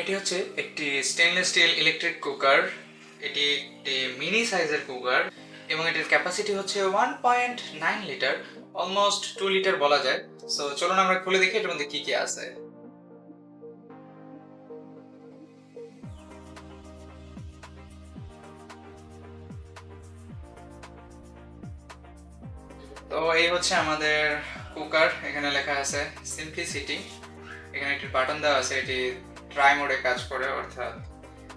এটি হচ্ছে একটি স্টেনলেস স্টিল ইলেকট্রিক কুকার। এটি একটি মিনি সাইজের কুকার এবং এটির ক্যাপাসিটি হচ্ছে 1.9 লিটার, অলমোস্ট 2 লিটার বলা যায়। সো চলুন আমরা খুলে দেখি এটার মধ্যে কি কি আছে। তো এই হচ্ছে আমাদের কুকার। এখানে লেখা আছে সিম্পলিসিটি। এখানে একটি বাটন দেওয়া আছে, এটি ট্রাই মোডে কাজ করে, অর্থাৎ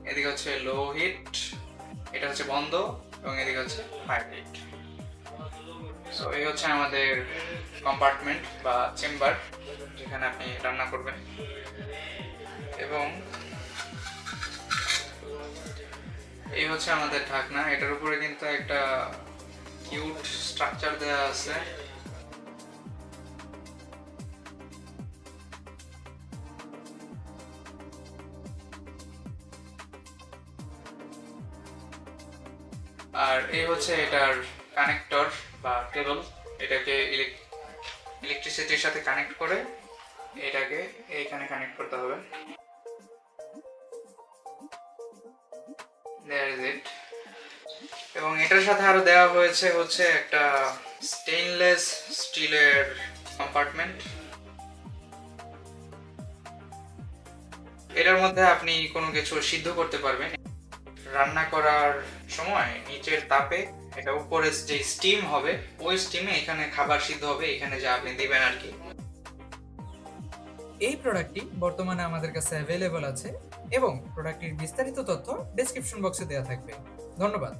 এদিকে হচ্ছে লো হিট, এটা হচ্ছে বন্ধ, এবং এদিকে হচ্ছে হাই হিট। সো এই হচ্ছে আমাদের কম্পার্টমেন্ট বা চেম্বার, যেখানে আপনি রান্না করবেন। এবং এই হচ্ছে আমাদের ঢাকনা। এটার উপরে কিন্তু একটা কিউট স্ট্রাকচার দেওয়া আছে। আর এই হচ্ছে এটার কানেক্টর বা কেবল। এটাকে ইলেকট্রিসিটির সাথে কানেক্ট করে এটাকে এইখানে কানেক্ট করতে হবে। There is it. এবং এটার সাথে আরো দেওয়া হচ্ছে একটা স্টেইনলেস স্টিলের কম্পার্টমেন্ট। এটার মধ্যে আপনি কোনো কিছু সিদ্ধ করতে পারবেন। রান্না করার সময় নিচের তাপে এটা উপরে যে স্টিম হবে, ওই স্টিমে এখানে খাবার সিদ্ধ হবে, এখানে যা আপনি দিবেন আর কি। এই প্রোডাক্টটি বর্তমানে আমাদের কাছে অ্যাভেলেবল আছে এবং প্রোডাক্টটির বিস্তারিত তথ্য ডেসক্রিপশন বক্সে দেওয়া থাকবে। ধন্যবাদ।